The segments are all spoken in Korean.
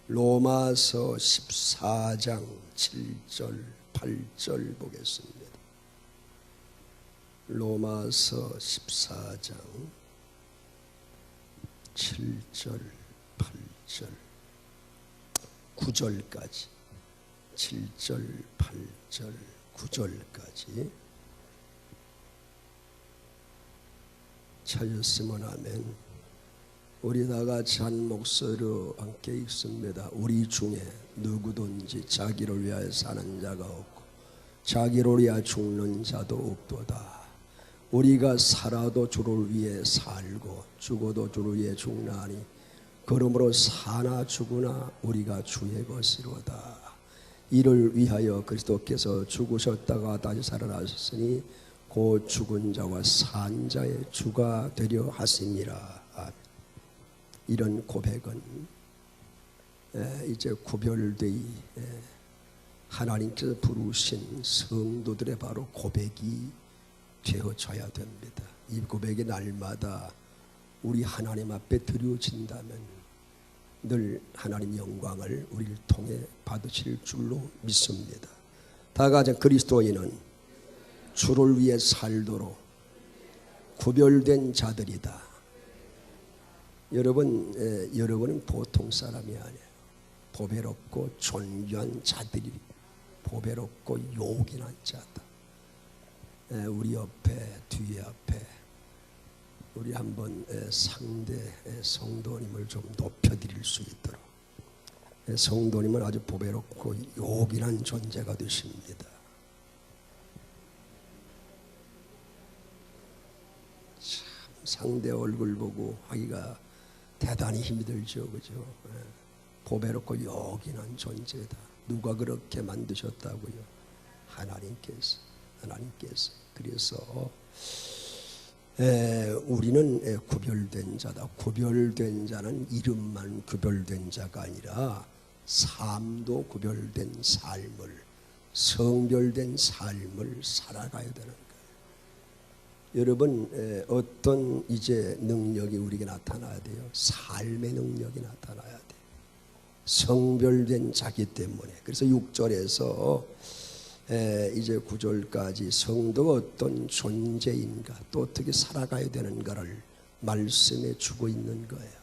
로마서 14장 7절 8절 보겠습니다. 로마서 14장 7절 8절 9절까지 7절 8절 9절까지 찾았으면 아멘. 우리 다 같이 한 목소리로 함께 읽습니다. 우리 중에 누구든지 자기를 위하여 사는 자가 없고 자기를 위하여 죽는 자도 없도다. 우리가 살아도 주를 위해 살고 죽어도 주를 위해 죽나니 그러므로 사나 죽으나 우리가 주의 것이로다. 이를 위하여 그리스도께서 죽으셨다가 다시 살아나셨으니 곧 죽은 자와 산 자의 주가 되려 하심이라. 이런 고백은 이제 구별되이 하나님께서 부르신 성도들의 바로 고백이 되어져야 됩니다. 이 고백이 날마다 우리 하나님 앞에 드려진다면 늘 하나님 영광을 우리를 통해 받으실 줄로 믿습니다. 다 같이 그리스도인은 주를 위해 살도록 구별된 자들이다. 여러분은 보통 사람이 아니에요. 보배롭고 존귀한 자들이 보배롭고 요긴한 자다. 우리 옆에 뒤에 앞에 우리 한번 상대 성도님을 좀 높여드릴 수 있도록. 성도님은 아주 보배롭고 요긴한 존재가 되십니다. 참 상대 얼굴 보고 하기가 대단히 힘이 들죠, 그죠? 보배롭고 요긴한 존재다. 누가 그렇게 만드셨다고요? 하나님께서. 그래서 우리는 구별된 자다. 구별된 자는 이름만 구별된 자가 아니라 삶도 구별된 삶을, 성별된 삶을 살아가야 되는 거예요. 여러분, 어떤 이제 능력이 우리에게 나타나야 돼요? 삶의 능력이 나타나야 돼요. 성별된 자기 때문에. 그래서 6절에서 이제 9절까지 성도가 어떤 존재인가, 또 어떻게 살아가야 되는가를 말씀해 주고 있는 거예요.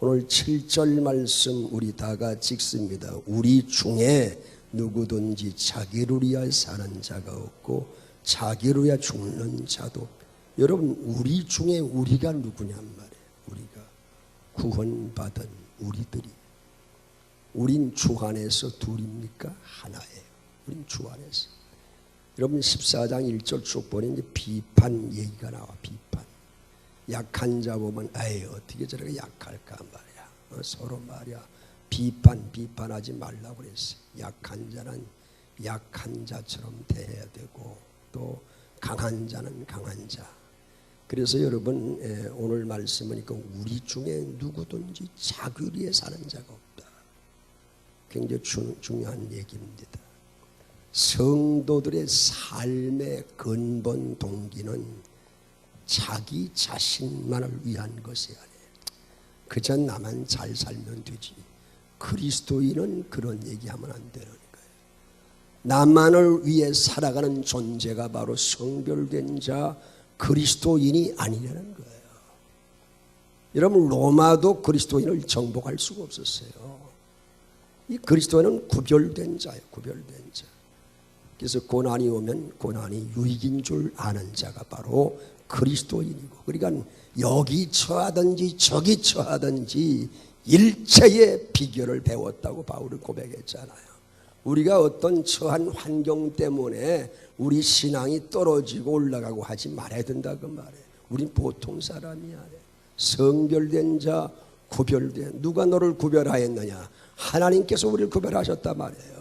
오늘 7절 말씀 우리 다 같이 읽습니다. 우리 중에 누구든지 자기를 위하여 사는 자가 없고 자기를 위하여 죽는 자도. 여러분, 우리 중에 우리가 누구냔 말이에요. 우리가 구원받은 우리들이. 우린 주 안에서 둘입니까? 하나예요. 우린 주 안에서. 여러분 14장 1절 쭉 보니 이제 비판 얘기가 나와. 비판. 약한 자 보면 에이 어떻게 저렇게 약할까 말이야. 서로 말이야. 비판하지 말라고 그랬어요. 약한 자는 약한 자처럼 대해야 되고 또 강한 자는 강한 자. 그래서 여러분 오늘 말씀은 우리 중에 누구든지 자기 위해 사는 자가 없다. 굉장히 중요한 얘기입니다. 성도들의 삶의 근본 동기는 자기 자신만을 위한 것이 아니에요. 그저 나만 잘 살면 되지. 그리스도인은 그런 얘기하면 안 되는 거예요. 나만을 위해 살아가는 존재가 바로 성별된 자 그리스도인이 아니라는 거예요. 여러분 로마도 그리스도인을 정복할 수가 없었어요. 이 그리스도인은 구별된 자예요. 구별된 자. 그래서 고난이 오면 고난이 유익인 줄 아는 자가 바로 그리스도인이고, 그러니까 여기 처하든지 저기 처하든지 일체의 비결을 배웠다고 바울은 고백했잖아요. 우리가 어떤 처한 환경 때문에 우리 신앙이 떨어지고 올라가고 하지 말아야 된다 그 말이에요. 우린 보통 사람이 아니에요. 성별된 자, 구별된. 누가 너를 구별하였느냐? 하나님께서 우리를 구별하셨단 말이에요.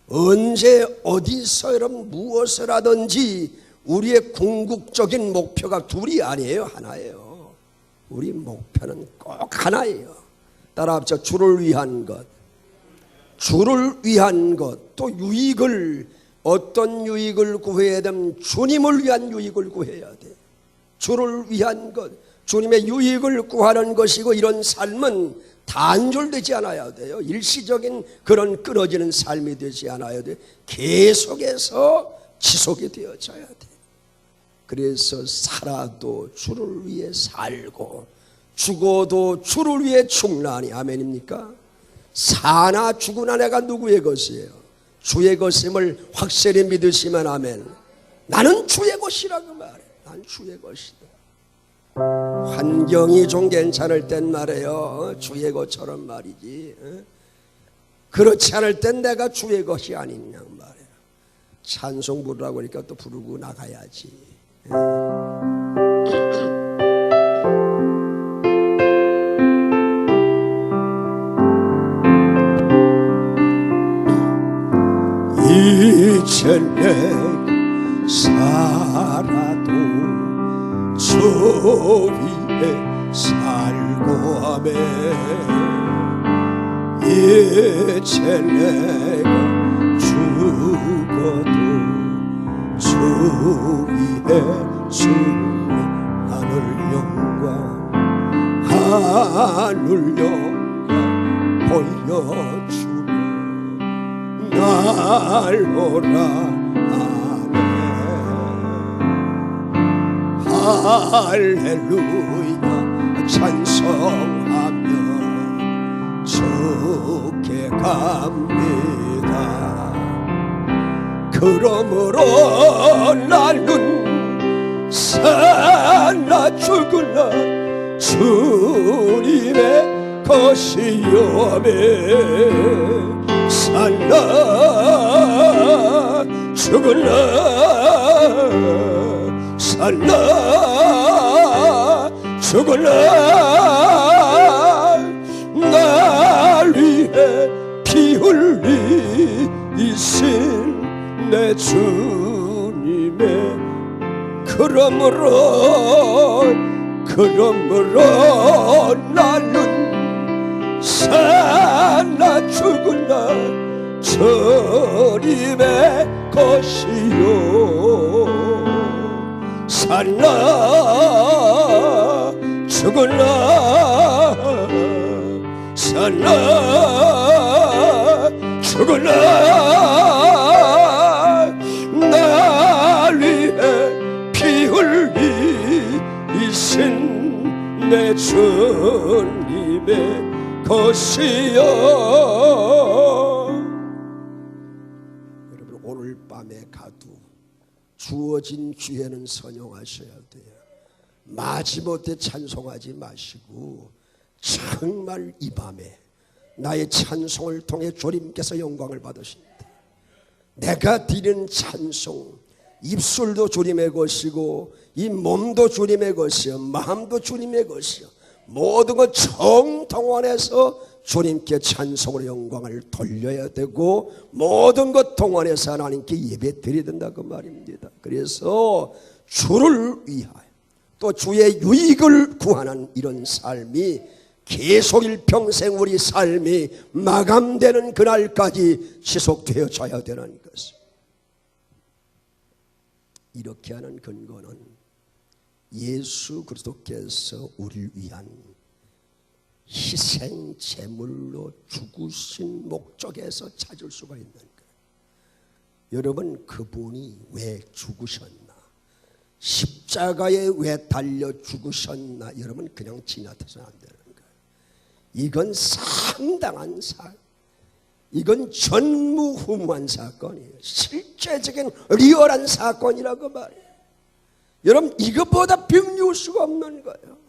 언제 어디서 여러분 무엇을 하든지 우리의 궁극적인 목표가 둘이 아니에요. 하나예요. 우리 목표는 꼭 하나예요. 따라 합쳐. 주를 위한 것. 주를 위한 것. 또 유익을, 어떤 유익을 구해야 되면 주님을 위한 유익을 구해야 돼. 주를 위한 것. 주님의 유익을 구하는 것이고, 이런 삶은 단절되지 않아야 돼요. 일시적인 그런 끊어지는 삶이 되지 않아야 돼요. 계속해서 지속이 되어져야 돼요. 그래서 살아도 주를 위해 살고 죽어도 주를 위해 죽나니. 아멘입니까? 사나 죽으나 내가 누구의 것이에요? 주의 것임을 확실히 믿으시면 아멘. 나는 주의 것이라고 말해. 난 주의 것이다. 환경이 좀 괜찮을 땐 말이에요, 주의 것처럼 말이지. 그렇지 않을 땐 내가 주의 것이 아니냐 말이에요. 찬송 부르라고 하니까 또 부르고 나가야지. 이제 내가 살아도 저 위에 살고 하매, 이제 내가 죽어도 저 위에 주의 하늘 영광, 하늘 영광 보여주며 날 오라 할렐루야 찬송하며 주께 갑니다. 그러므로 나는 사나 죽으나 주님의 것이요 아멘. 사나 죽으나 살라 죽을라 날 위해 피 흘리신 내 주님의 그러므로 나는 사나 죽을라 주님의 것이요 살라 죽을라 살라 죽을라 날 위해 피 흘리신 내 주님의 것이여. 여러분 오늘 밤에 가도 주어진 기회는 선용하셔야 돼요. 마지못해 찬송하지 마시고 정말 이 밤에 나의 찬송을 통해 주님께서 영광을 받으십니다. 내가 드리는 찬송, 입술도 주님의 것이고 이 몸도 주님의 것이요 마음도 주님의 것이요 모든 것 정동원해서 주님께 찬송으로 영광을 돌려야 되고 모든 것 동원해서 하나님께 예배 드려야 된다고 말입니다. 그래서 주를 위하여 또 주의 유익을 구하는 이런 삶이 계속 일평생 우리 삶이 마감되는 그날까지 지속되어져야 되는 것입니다. 이렇게 하는 근거는 예수 그리스도께서 우리를 위한 희생 제물로 죽으신 목적에서 찾을 수가 있는 거예요. 여러분 그분이 왜 죽으셨나, 십자가에 왜 달려 죽으셨나, 여러분 그냥 지나쳐서는 안 되는 거예요. 이건 상당한 사건, 이건 전무후무한 사건이에요. 실제적인 리얼한 사건이라고 말해요. 여러분 이것보다 비밀일 수가 없는 거예요.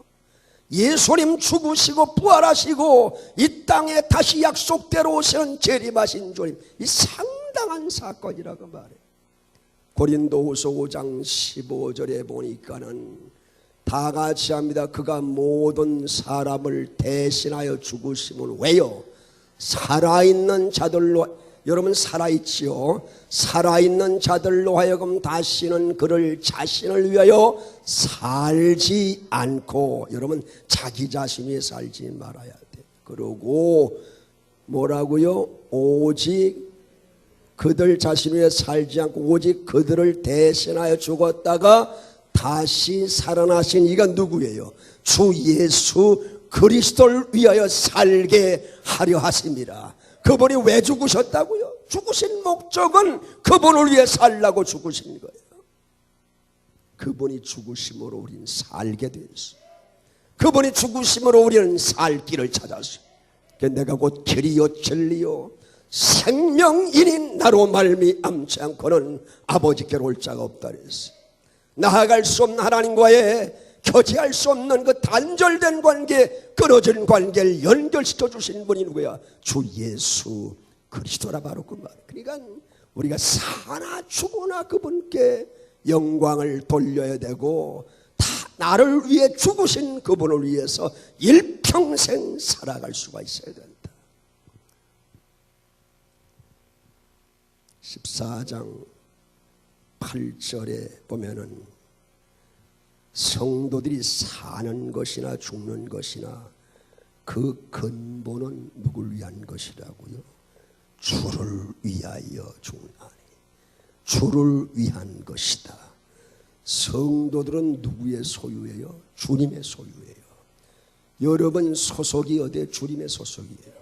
예수님 죽으시고 부활하시고 이 땅에 다시 약속대로 오시는 재림하신 주님, 이 상당한 사건이라고 말해요. 고린도후서 5장 15절에 보니까는 다 같이 합니다. 그가 모든 사람을 대신하여 죽으심은 왜요? 살아있는 자들로, 여러분 살아있지요? 살아있는 자들로 하여금 다시는 그를 자신을 위하여 살지 않고, 여러분 자기 자신이 살지 말아야 돼. 그러고 뭐라고요? 오직 그들 자신 위해 살지 않고 오직 그들을 대신하여 죽었다가 다시 살아나신 이가 누구예요? 주 예수 그리스도를 위하여 살게 하려 하십니다. 그분이 왜 죽으셨다고요? 죽으신 목적은 그분을 위해 살라고 죽으신 거예요. 그분이 죽으심으로 우리는 살게 되었어요. 그분이 죽으심으로 우리는 살 길을 찾았어요. 내가 곧 길이요 진리요 생명이니 나로 말미암지 않고는 아버지께로 올 자가 없다 그랬어요. 나아갈 수 없는 하나님과의 교제할 수 없는 그 단절된 관계, 끊어진 관계를 연결시켜 주신 분이 누구야? 주 예수 그리스도라 바로 그 말. 그러니까 우리가 사나 죽으나 그분께 영광을 돌려야 되고, 다 나를 위해 죽으신 그분을 위해서 일평생 살아갈 수가 있어야 된다. 14장 8절에 보면은 성도들이 사는 것이나 죽는 것이나 그 근본은 누굴 위한 것이라고요? 주를 위하여 죽나니 주를 위한 것이다. 성도들은 누구의 소유예요? 주님의 소유예요. 여러분 소속이 어디에? 주님의 소속이에요.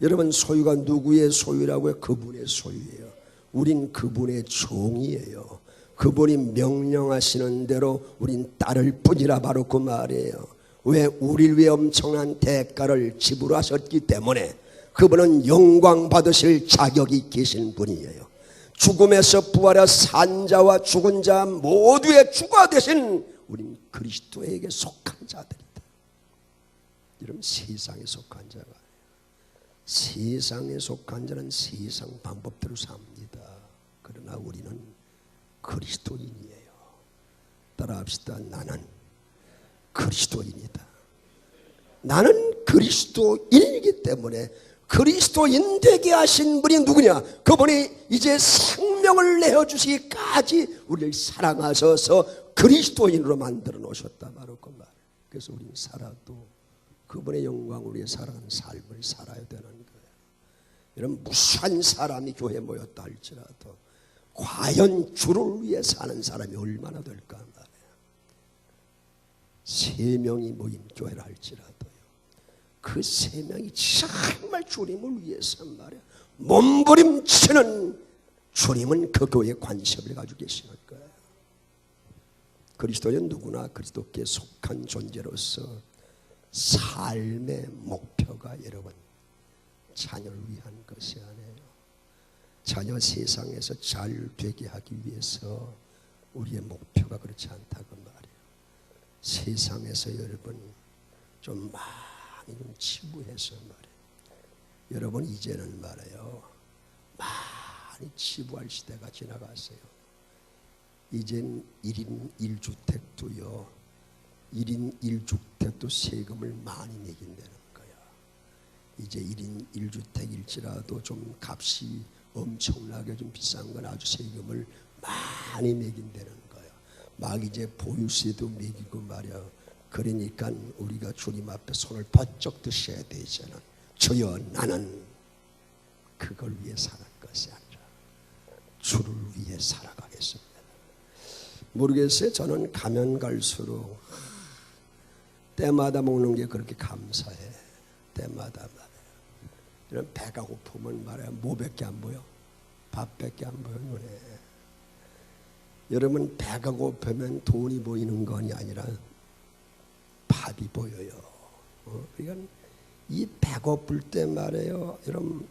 여러분 소유가 누구의 소유라고요? 그분의 소유예요. 우린 그분의 종이에요. 그분이 명령하시는 대로 우린 따를 뿐이라 바로 그 말이에요. 왜? 우리를 위해 엄청난 대가를 지불하셨기 때문에 그분은 영광 받으실 자격이 계신 분이에요. 죽음에서 부활하 산 자와 죽은 자 모두의 주가 되신 우린 그리스도에게 속한 자들이다. 여러분 세상에 속한 자가 아니에요. 세상에 속한 자는 세상 방법대로 삽니다. 그러나 우리는 그리스도인이에요. 따라합시다. 나는 그리스도인이다. 나는 그리스도인이기 때문에 그리스도인 되게 하신 분이 누구냐? 그분이 이제 생명을 내어주시기까지 우리를 사랑하셔서 그리스도인으로 만들어 놓으셨다. 바로 그 말. 그래서 우리는 살아도 그분의 영광을 위해 살아가는 삶을 살아야 되는 거예요. 여러분 무수한 사람이 교회에 모였다 할지라도 과연 주를 위해 사는 사람이 얼마나 될까 말이에요. 3명이 모인 교회를 할지라도요. 그 3명이 정말 주님을 위해서 말이에요. 몸부림치는 주님은 그 교회에 관심을 가지고 계시는 거예요. 그리스도는 누구나 그리스도께 속한 존재로서 삶의 목표가 여러분 자녀를 위한 것이 아니에요. 자녀 세상에서 잘 되게 하기 위해서 우리의 목표가 그렇지 않다고 말이에요. 세상에서 여러분 좀 많이 좀 치부해서 말이에요. 여러분 이제는 말이에요. 많이 치부할 시대가 지나갔어요. 이젠 1인 1주택도요. 1인 1주택도 세금을 많이 내긴다는 거야. 이제 1인 1주택일지라도 좀 값이 엄청나게 좀 비싼 건 아주 세금을 많이 매긴다는 거야. 막 이제 보유세도 매기고 말이야. 그러니까 우리가 주님 앞에 손을 번쩍 드셔야 되잖아. 주여 나는 그걸 위해 사는 것이 아니라 주를 위해 살아가겠습니다. 모르겠어요. 저는 가면 갈수록 때마다 먹는 게 그렇게 감사해. 때마다 말이야. 이런 배가 고프면 말이야. 뭐밖에 안 보여? 밥밖에 안 보여 눈에. 여러분 배가 고프면 돈이 보이는 건이 아니라 밥이 보여요. 그러니까 이 배고플 때 말이에요. 여러분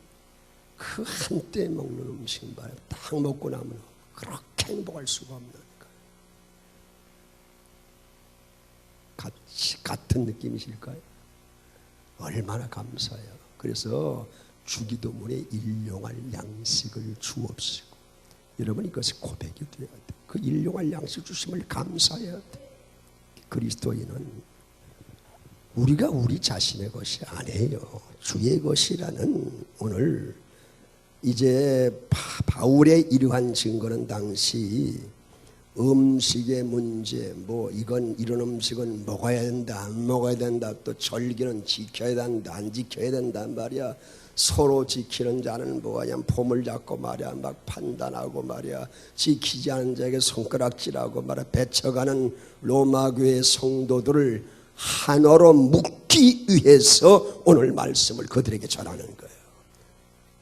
그 한때 먹는 음식 말이야. 딱 먹고 나면 그렇게 행복할 수가 없는 거예요. 같은 느낌이실까요? 얼마나 감사해요. 그래서 주기도문에 일용할 양식을 주옵시고, 여러분 이것이 고백이 되어야 돼. 그 일용할 양식 주심을 감사해야 돼. 그리스도인은 우리가 우리 자신의 것이 아니에요. 주의 것이라는 오늘 이제 바울의 이러한 증거는 당시 음식의 문제, 뭐 이건 이런 음식은 먹어야 된다, 안 먹어야 된다, 또 절기는 지켜야 된다, 안 지켜야 된다 말이야. 서로 지키는 자는 뭐가 그냥 폼을 잡고 말이야 막 판단하고 말이야, 지키지 않은 자에게 손가락질하고 말이야, 배쳐가는 로마 교회 성도들을 하나로 묶기 위해서 오늘 말씀을 그들에게 전하는 거예요.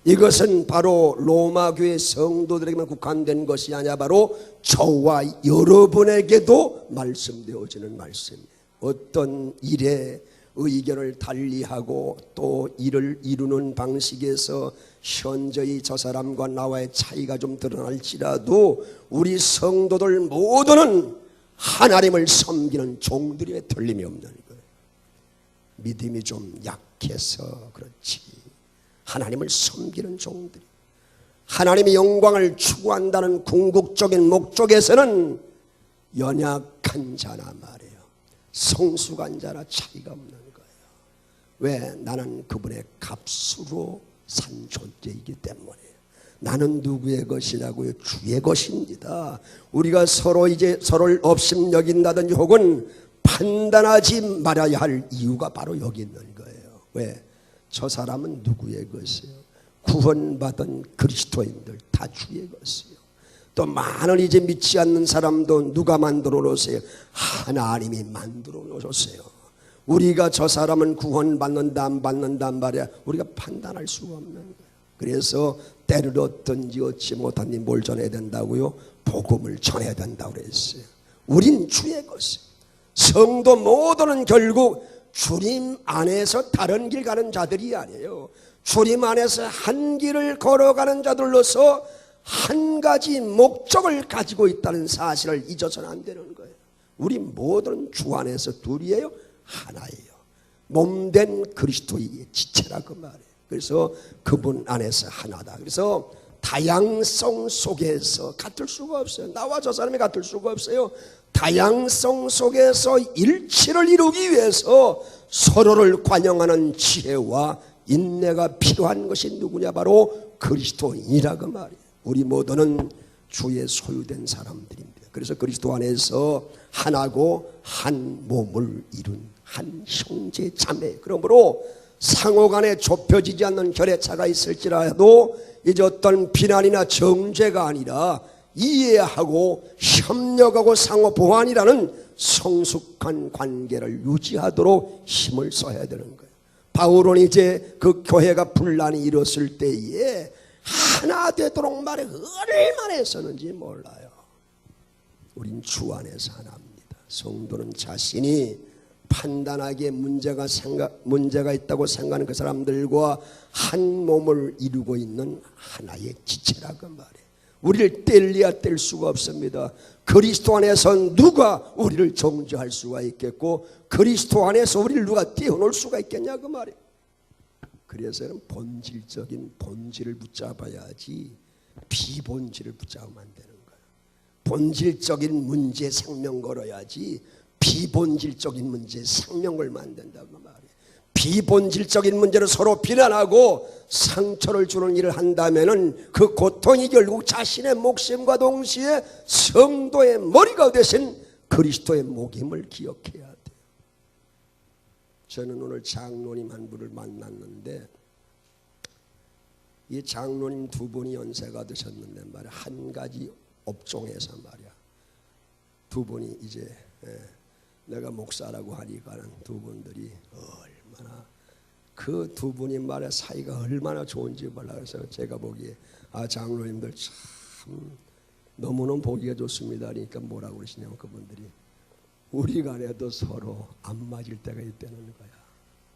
이것은 바로 로마 교회 성도들에게만 국한된 것이 아니라 바로 저와 여러분에게도 말씀되어지는 말씀이에요. 어떤 일에 의견을 달리하고 또 일을 이루는 방식에서 현저히 저 사람과 나와의 차이가 좀 드러날지라도 우리 성도들 모두는 하나님을 섬기는 종들이 틀림이 없는 거예요. 믿음이 좀 약해서 그렇지 하나님을 섬기는 종들이, 하나님의 영광을 추구한다는 궁극적인 목적에서는 연약한 자나 말이에요, 성숙한 자나 차이가 없는 거예요. 왜? 나는 그분의 값으로 산 존재이기 때문에. 나는 누구의 것이라고요? 주의 것입니다. 우리가 서로 이제 서로를 업신여긴다든지 혹은 판단하지 말아야 할 이유가 바로 여기 있는 거예요. 왜? 저 사람은 누구의 것이에요? 구원받은 그리스도인들 다 주의 것이에요. 또 많은 이제 믿지 않는 사람도 누가 만들어 놓으세요? 하나님이 만들어 놓으셨어요. 우리가 저 사람은 구원받는다 안 받는다 말이야 우리가 판단할 수가 없는 거예요. 그래서 때를 얻든지 얻지 못하니 뭘 전해야 된다고요? 복음을 전해야 된다고 그랬어요. 우린 주의 것이에요. 성도 모두는 결국 주님 안에서 다른 길 가는 자들이 아니에요. 주님 안에서 한 길을 걸어가는 자들로서 한 가지 목적을 가지고 있다는 사실을 잊어서는 안 되는 거예요. 우리 모두는 주 안에서 둘이에요, 하나예요. 몸된 그리스도의 지체라 그 말이에요. 그래서 그분 안에서 하나다. 그래서 다양성 속에서 같을 수가 없어요. 나와 저 사람이 같을 수가 없어요. 다양성 속에서 일치를 이루기 위해서 서로를 관용하는 지혜와 인내가 필요한 것이 누구냐? 바로 그리스도인이라 그 말이에요. 우리 모두는 주의 소유된 사람들입니다. 그래서 그리스도 안에서 하나고 한 몸을 이룬 한 형제 자매, 그러므로 상호간에 좁혀지지 않는 결의차가 있을지라도 이제 어떤 비난이나 정죄가 아니라 이해하고 협력하고 상호 보완이라는 성숙한 관계를 유지하도록 힘을 써야 되는 거예요. 바울은 이제 그 교회가 분란이 일었을 때에 하나 되도록 말에 얼마나 했었는지 몰라요. 우린 주 안에서 하나입니다. 성도는 자신이 판단하기에 문제가 있다고 생각하는 그 사람들과 한 몸을 이루고 있는 하나의 지체라고 말해요. 우리를 뗄래야 뗄 수가 없습니다. 그리스도 안에서 누가 우리를 정죄할 수가 있겠고 그리스도 안에서 우리를 누가 떼어놓을 수가 있겠냐 그 말이에요. 그래서는 본질적인 본질을 붙잡아야지 비본질을 붙잡으면 안 되는 거예요. 본질적인 문제에 생명 걸어야지 비본질적인 문제에 생명 걸면 안 된다고 말이에요. 비본질적인 문제를 서로 비난하고 상처를 주는 일을 한다면은 그 고통이 결국 자신의 목숨과 동시에 성도의 머리가 되신 그리스도의 목임을 기억해야 돼요. 저는 오늘 장로님 한 분을 만났는데 이 장로님 두 분이 연세가 드셨는데 말이야 한 가지 업종에서 말이야 두 분이 이제 내가 목사라고 하니까 두 분들이 얼마나 그 두 분이 말이야 사이가 얼마나 좋은지 몰라. 그래서 제가 보기에 장로님들 참 너무너무 보기가 좋습니다. 그러니까 뭐라고 그러시냐면 그분들이 우리 간에도 서로 안 맞을 때가 있다는 거야.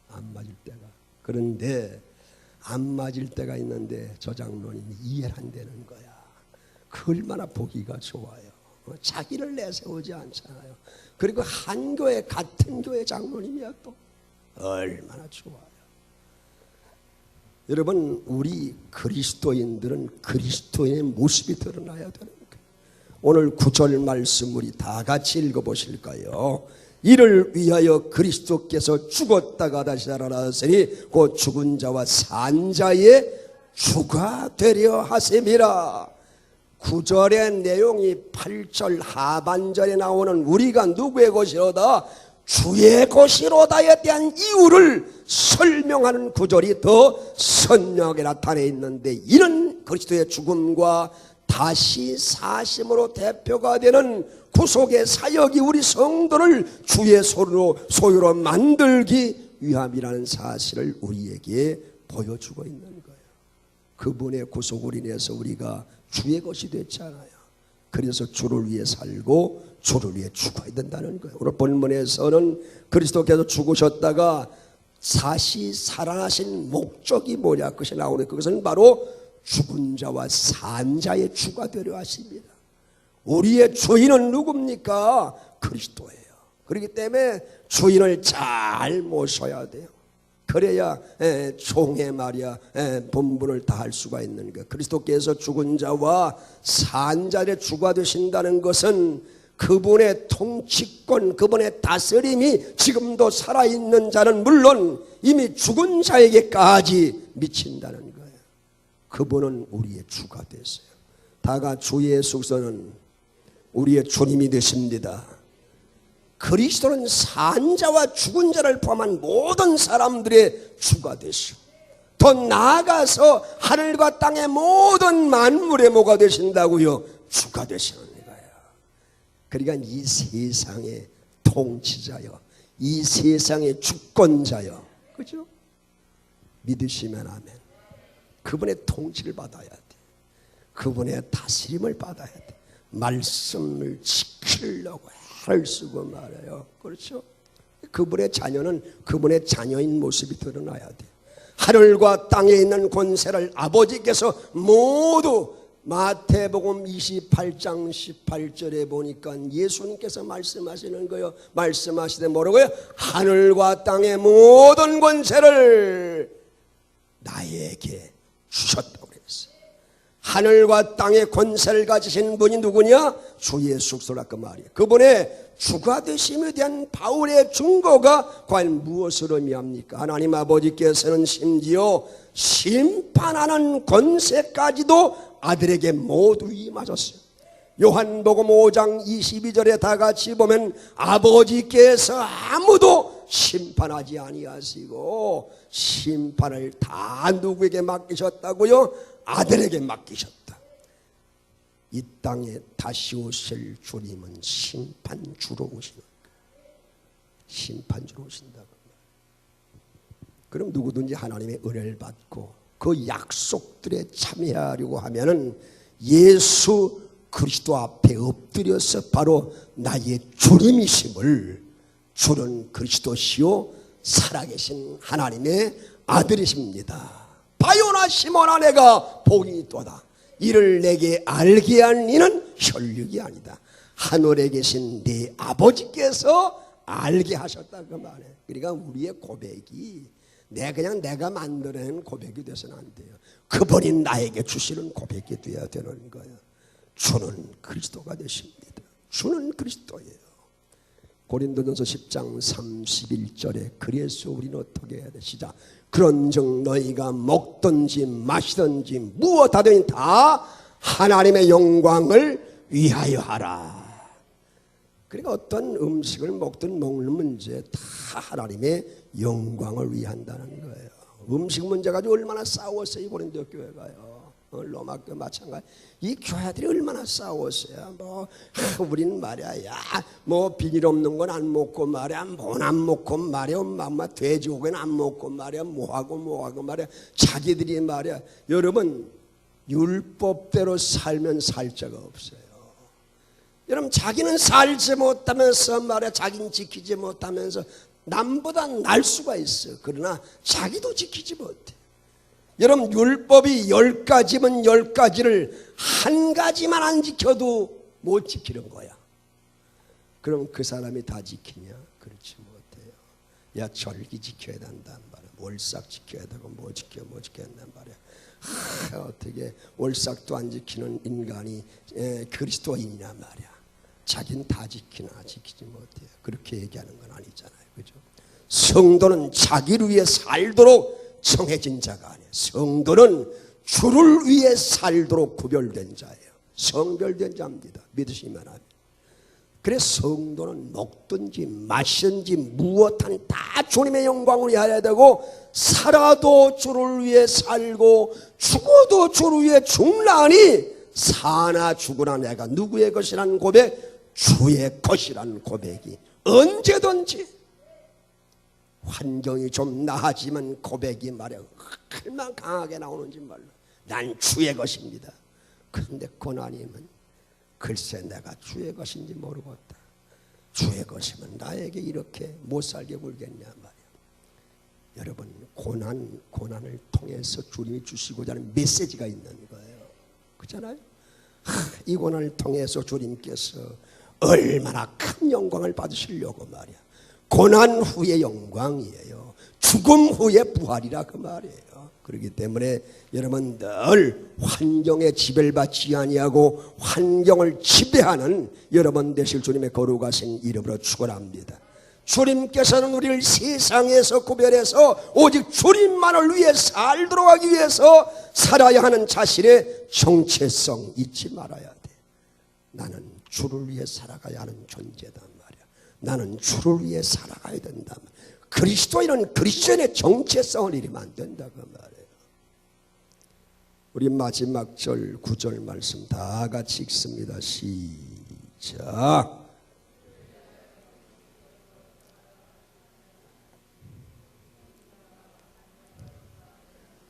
안 맞을 때가. 그런데 안 맞을 때가 있는데 저 장로님이 이해를 한다는 거야. 그 얼마나 보기가 좋아요. 자기를 내세우지 않잖아요. 그리고 한 교회 같은 교회 장로님이야 또 얼마나 좋아요. 여러분 우리 그리스도인들은 그리스도인의 모습이 드러나야 되는 거예요. 오늘 9절 말씀 우리 다 같이 읽어보실까요? 이를 위하여 그리스도께서 죽었다가 다시 살아나시니 곧 죽은 자와 산 자의 주가 되려 하심이라. 9절의 내용이 8절 하반절에 나오는 우리가 누구의 것이로다? 주의 것이로다에 대한 이유를 설명하는 구절이 더 선명하게 나타내 있는데, 이런 그리스도의 죽음과 다시 사심으로 대표가 되는 구속의 사역이 우리 성도를 주의 소유로 만들기 위함이라는 사실을 우리에게 보여주고 있는 거예요. 그분의 구속을 인해서 우리가 주의 것이 됐잖아요. 그래서 주를 위해 살고 주를 위해 죽어야 된다는 거예요. 오늘 본문에서는 그리스도께서 죽으셨다가 다시 살아나신 목적이 뭐냐, 그것이 나오는, 그것은 바로 죽은 자와 산 자의 주가 되려 하십니다. 우리의 주인은 누굽니까? 그리스도예요. 그렇기 때문에 주인을 잘 모셔야 돼요. 그래야 종의 말이야 본분을 다할 수가 있는 거예요. 그리스도께서 죽은 자와 산 자의 주가 되신다는 것은 그분의 통치권, 그분의 다스림이 지금도 살아있는 자는 물론 이미 죽은 자에게까지 미친다는 거예요. 그분은 우리의 주가 됐어요. 다가 주 예수께서는 우리의 주님이 되십니다. 그리스도는 산 자와 죽은 자를 포함한 모든 사람들의 주가 되시오. 더 나아가서 하늘과 땅의 모든 만물의 뭐가 되신다고요? 주가 되시는 거예요. 그러니까 이 세상의 통치자요, 이 세상의 주권자요, 그죠? 믿으시면 아멘. 그분의 통치를 받아야 돼. 그분의 다스림을 받아야 돼. 말씀을 지키려고 애를 쓰고 말해요. 그렇죠? 그분의 자녀는 그분의 자녀인 모습이 드러나야 돼. 하늘과 땅에 있는 권세를 아버지께서 모두, 마태복음 28장 18절에 보니까 예수님께서 말씀하시는 거예요. 말씀하시되 뭐라고요? 하늘과 땅의 모든 권세를 나에게 주셨다고 그랬어요. 하늘과 땅의 권세를 가지신 분이 누구냐? 주 예수 그리스도라 그 말이에요. 그분의 주가 되심에 대한 바울의 증거가 과연 무엇으로 의미합니까? 하나님 아버지께서는 심지어 심판하는 권세까지도 아들에게 모두 임하셨어요. 요한복음 5장 22절에 다 같이 보면 아버지께서 아무도 심판하지 아니하시고 심판을 다 누구에게 맡기셨다고요? 아들에게 맡기셨다. 이 땅에 다시 오실 주님은 심판주로 오시는 거예요. 심판주로 오신다고. 그럼 누구든지 하나님의 은혜를 받고 그 약속들에 참여하려고 하면은 예수 그리스도 앞에 엎드려서 바로 나의 주님이심을, 주는 그리스도시요 살아계신 하나님의 아들이십니다. 바요나 시몬아 내가 복이 있도다. 이를 내게 알게 한 이는 혈육이 아니다. 하늘에 계신 네 아버지께서 알게 하셨다 그 말이에요. 그러니까 우리의 고백이 내가 만들어낸 고백이 돼서는 안 돼요. 그분이 나에게 주시는 고백이 되어야 되는 거예요. 주는 그리스도가 되십니다. 주는 그리스도예요. 고린도전서 10장 31절에 그래서 우리는 어떻게 해야 돼? 시작. 그런즉 너희가 먹든지 마시든지 무엇하든지 다 하나님의 영광을 위하여 하라. 그러니까 어떤 음식을 먹든 먹는 문제 다 하나님의 영광을 위한다는 거예요. 음식 문제 가지고 얼마나 싸웠어요, 이 고린도 교회가요. 로마 교회 마찬가지. 이 교회들이 얼마나 싸웠어요. 우리는 말이야, 비닐 없는 건 안 먹고 말이야, 못 안 먹고 말이야, 엄마 돼지고기는 안 먹고 말이야, 뭐하고 말이야. 자기들이 말이야, 여러분 율법대로 살면 살 자가 없어요. 여러분 자기는 살지 못하면서 말이야, 자기는 지키지 못하면서 남보다 날 수가 있어. 그러나 자기도 지키지 못해. 여러분 율법이 10가지면 10가지를 한 가지만 안 지켜도 못 지키는 거야. 그럼 그 사람이 다 지키냐? 그렇지 못해요. 야, 절기 지켜야 된단 말이야. 월삭 지켜야 되고 뭐 지켜야 된단 말이야. 어떻게 월삭도 안 지키는 인간이 그리스도인이냐 말이야. 자기는 다 지키나 지키지 못해요. 그렇게 얘기하는 건 아니잖아요. 그죠? 성도는 자기를 위해 살도록 정해진 자가 아니에요. 성도는 주를 위해 살도록 구별된 자예요. 성별된 자입니다. 믿으시면 합니다. 그래서 성도는 먹든지 마시든지 무엇하든 다 주님의 영광을 위하여 되고, 살아도 주를 위해 살고 죽어도 주를 위해 죽나니 사나 죽으나 내가 누구의 것이라는 고백, 주의 것이라는 고백이 언제든지, 환경이 좀 나아지면 고백이 말이야 얼마나 강하게 나오는지 몰라. 난 주의 것입니다. 그런데 고난이면 글쎄 내가 주의 것인지 모르겠다. 주의 것이면 나에게 이렇게 못 살게 굴겠냐 말이야. 여러분, 고난을 통해서 주님이 주시고자 하는 메시지가 있는 거예요. 그렇잖아요? 이 고난을 통해서 주님께서 얼마나 큰 영광을 받으시려고 말이야. 고난 후의 영광이에요. 죽음 후의 부활이라 그 말이에요. 그렇기 때문에 여러분 늘 환경에 지배받지 아니하고 환경을 지배하는 여러분 되실 주님의 거룩하신 이름으로 축원합니다. 주님께서는 우리를 세상에서 구별해서 오직 주님만을 위해 살도록 하기 위해서 살아야 하는 자신의 정체성 잊지 말아야 돼. 나는 주를 위해 살아가야 하는 존재단 말이야. 나는 주를 위해 살아가야 된다. 그리스도인은 그리스도인의 정체성을 잃으면 안 된다 그 말이에요. 우리 마지막 절 9절 말씀 다 같이 읽습니다. 시작.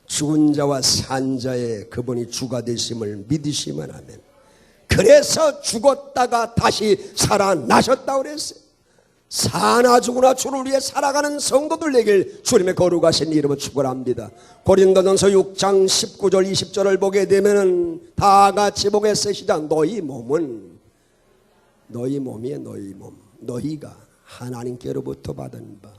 죽은 자와 산 자의 그분이 주가 되심을 믿으시면 하면, 그래서 죽었다가 다시 살아나셨다고 그랬어요. 사나 죽으나 주를 위해 살아가는 성도들 되길 주님의 거룩하신 이름으로 축원합니다. 고린도전서 6장 19절 20절을 보게 되면 다 같이 보겠어요. 시작. 너희 몸은, 너희 몸이에요. 너희 몸, 너희가 하나님께로부터 받은 바,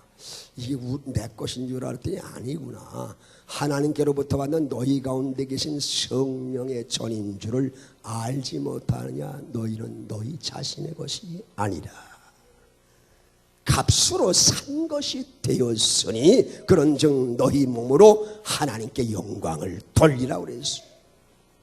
이게 내 것인 줄 알았더니 아니구나. 하나님께로부터 받는 너희 가운데 계신 성령의 전인 줄을 알지 못하느냐. 너희는 너희 자신의 것이 아니라 값으로 산 것이 되었으니 그런즉 너희 몸으로 하나님께 영광을 돌리라고 그랬어요.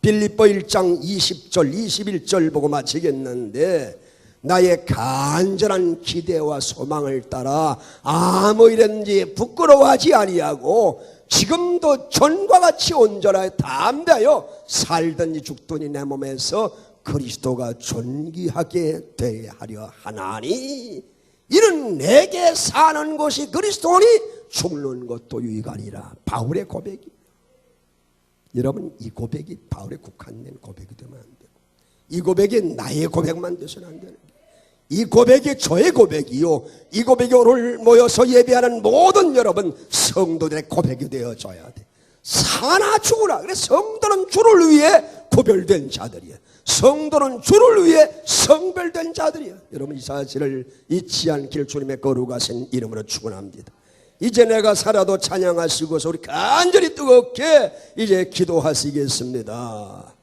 빌립보 1장 20절 21절 보고 마치겠는데, 나의 간절한 기대와 소망을 따라 아무 일든지 부끄러워하지 아니하고 지금도 전과 같이 온전하게 담대하여 살든지 죽든지 내 몸에서 그리스도가 존귀하게 되하려 하나니, 이는 내게 사는 것이 그리스도니 죽는 것도 유익하니라. 바울의 고백이. 여러분, 이 고백이 바울에 국한된 고백이 되면 안 되고, 이 고백이 나의 고백만 되서는 안 되는 거예요. 이 고백이 저의 고백이요, 이 고백이 오늘 모여서 예배하는 모든 여러분 성도들의 고백이 되어줘야 돼. 사나 죽으나. 그래서 성도는 주를 위해 구별된 자들이야. 성도는 주를 위해 성별된 자들이야. 여러분, 이 사실을 잊지 않길 주님의 거룩하신 이름으로 축원합니다. 이제 내가 살아도 찬양하시고서 우리 간절히 뜨겁게 이제 기도하시겠습니다.